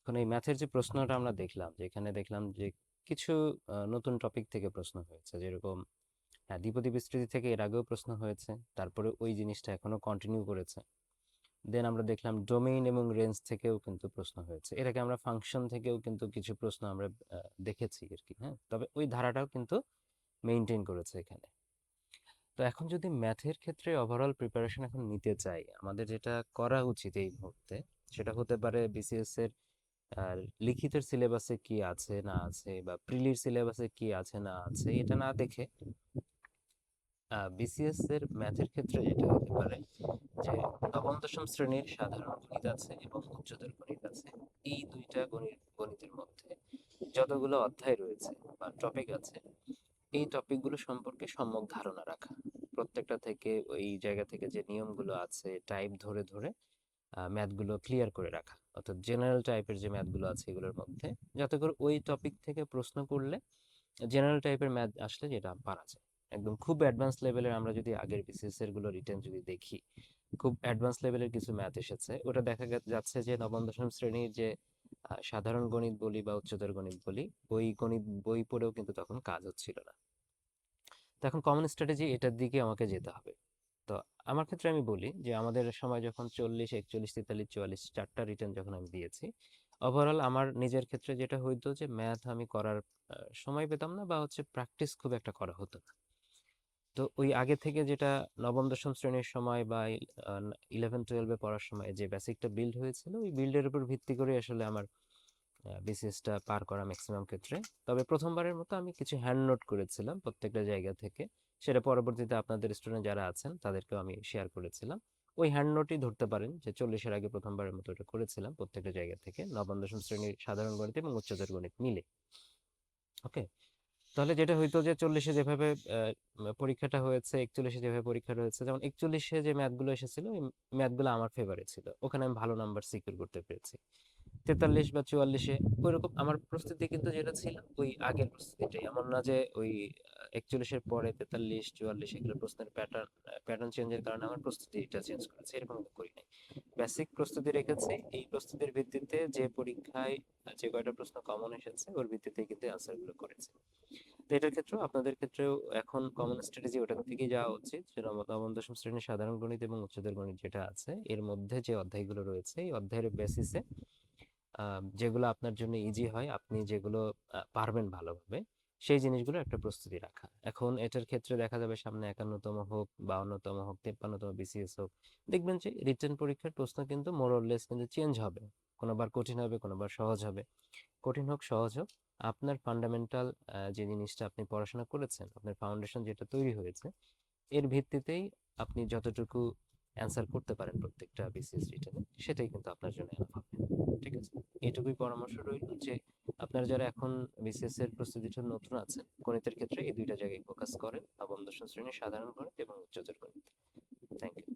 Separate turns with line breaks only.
এখন এই ম্যাথের যে প্রশ্নটা আমরা দেখলাম, যে এখানে দেখলাম যে কিছু নতুন টপিক থেকে প্রশ্ন হয়েছে, যেরকম হ্যাঁ, দ্বিপদী বিস্তৃতি থেকে এর আগেও প্রশ্ন হয়েছে, তারপরে ওই জিনিসটা এখনো কন্টিনিউ করেছে। দেন আমরা দেখলাম ডোমেইন এবং রেঞ্জ থেকেও কিন্তু প্রশ্ন হয়েছে, এর আগে আমরা ফাংশন থেকেও কিন্তু কিছু প্রশ্ন আমরা দেখেছি আর কি। হ্যাঁ, তবে ওই ধারাটাও কিন্তু মেনটেন করেছে এখানে। তো এখন যদি ম্যাথের ক্ষেত্রে ওভারঅল প্রিপারেশন এখন নিতে চাই, আমাদের যেটা করা উচিত এই মুহূর্তে, সেটা হতে পারে বিসিএস এর আর লিখিত সিলেবাসে কি আছে না আছে, বা প্রিলির সিলেবাসে কি আছে না আছে, এটা না দেখে বিসিএস এর ম্যাথের ক্ষেত্রে যেটা হতে পারে যে নবম দশম শ্রেণীর সাধারণ গণিত আছে এবং উচ্চতর গণিত আছে, এই দুইটা গণিতের মধ্যে যতগুলো অধ্যায় রয়েছে বা টপিক আছে, এই টপিকগুলো সম্পর্কে সম্যক ধারণা রাখা। প্রত্যেকটা থেকে ওই জায়গা থেকে যে নিয়মগুলো আছে টাইপ ধরে ধরে ম্যাথগুলো ক্লিয়ার করে রাখা, অর্থাৎ জেনারেল টাইপের যে ম্যাথগুলো আছে এগুলোর মধ্যে, যাতে করে ওই টপিক থেকে প্রশ্ন করলে জেনারেল টাইপের ম্যাথ আসলে যেটা পারা যায়। একদম খুব অ্যাডভান্স লেভেলের আমরা যদি আগের বিসিএস এর গুলো রিটেন যদি দেখি, খুব অ্যাডভান্স লেভেলের কিছু ম্যাথ এসেছে, ওটা দেখা যাচ্ছে যে নবম দশম শ্রেণীর যে সাধারণ গণিত বলি বা উচ্চতর গণিত বলি, ওই গণিত বই পড়েও কিন্তু তখন কাজ হচ্ছিল না। তো এখন কমন স্ট্র্যাটেজি এটার দিকে আমাকে যেতে হবে। তো আমার ক্ষেত্রে আমি বলি যে আমাদের সময় যখন 40, 41, 43, 44 চারটা রিটার্ন যখন আমি দিয়েছি, ওভারঅল আমার নিজের ক্ষেত্রে যেটা হইতো যে ম্যাথ আমি করার সময় পেতাম না, বা হচ্ছে প্র্যাকটিস খুব একটা করা হতো না। তো ওই আগে থেকে যেটা নবম দশম শ্রেণীর সময় বা 11 12-এ পড়ার সময় যে বেসিকটা বিল্ড হয়েছিল, ওই বিল্ডের উপর ভিত্তি করে আসলে আমার বিসিএসটা পার করা ম্যাক্সিমাম ক্ষেত্রে। তবে প্রথমবারের মতো আমি কিছু হ্যান্ড নোট করেছিলাম প্রত্যেকটা জায়গা থেকে, সেটা পরবর্তীতে আপনাদের স্টুডেন্ট যারা আছেন তাদেরকেও আমি শেয়ার করেছিলাম। ওই হ্যান্ড নোটই ধরতে পারেন যে 40-এর আগে প্রথমবারের মতো এটা করেছিলাম প্রত্যেকটা জায়গা থেকে, নবম দশম শ্রেণীর সাধারণ গণিত এবং উচ্চতর গণিত মিলে। ওকে, তাহলে যেটা হইতো যে 40-এ যেভাবে পরীক্ষাটা হয়েছে, 41-এ যেভাবে পরীক্ষা রয়েছে, যেমন 41-এ যে ম্যাথগুলো এসেছিল ওই ম্যাথগুলো আমার ফেভারে ছিল, ওখানে আমি ভালো নাম্বার সিকিউর করতে পেরেছি। 43 বা 44-এ ওইরকম আমার প্রস্তুতি কিন্তু যেটা ছিল ওই আগের প্রস্তুতিটাই, এমন না যে ওই 41-এর পরে 43 44 এগুলো প্রশ্নের প্যাটার্ন চেঞ্জের কারণে আমার প্রস্তুতিটা চেঞ্জ করেছে, এরকম কিন্তু করি নাই। বেসিক প্রস্তুতি রেখেছি, এই প্রস্তুতির ভিত্তিতে যে পরীক্ষায় যে কয়টা প্রশ্ন কমন এসেছে ওর ভিত্তিতে কিন্তু অ্যান্সার গুলো করেছি। তো এটার ক্ষেত্রেও আপনাদের ক্ষেত্রেও এখন কমন স্ট্র্যাটেজি ওটার দিকেই যাওয়া উচিত, যে নবম দশম শ্রেণীর সাধারণ গণিত এবং উচ্চতর গণিত যেটা আছে এর মধ্যে যে অধ্যায়গুলো রয়েছে, এই অধ্যায়ের বেসিসে যেগুলো আপনার জন্য ইজি হয়, আপনি যেগুলো পারবেন ভালোভাবে, সেই জিনিসগুলো একটা প্রস্তুতি রাখা। এখন এটার ক্ষেত্রে দেখা যাবে সামনে 51তম হোক, 52তম হোক, 53তম বিসিএস হোক, দেখবেন যে রিটেন পরীক্ষার প্রশ্ন কিন্তু মোর অর লেস কিন্তু চেঞ্জ হবে। কোনোবার কঠিন হবে, কোনোবার সহজ হবে। কঠিন হোক সহজ হোক, আপনার ফান্ডামেন্টাল যে জিনিসটা আপনি পড়াশোনা করেছেন, আপনার ফাউন্ডেশন যেটা তৈরি হয়েছে, এর ভিত্তিতেই আপনি যতটুকু অ্যান্সার করতে পারেন প্রত্যেকটা বিসিএস রিটেনে, সেটাই কিন্তু আপনার জন্য এনাফ হবে। ঠিক আছে, এটুকুই পরামর্শ রইল যে আপনারা যারা এখন বিসিএস এর প্রস্তুতির জন্য নতুন আছেন, গণিতের ক্ষেত্রে এই দুইটা জায়গায় ফোকাস করেন, নবম দশম শ্রেণীর সাধারণ গণিত এবং উচ্চতর গণিত। Thank you.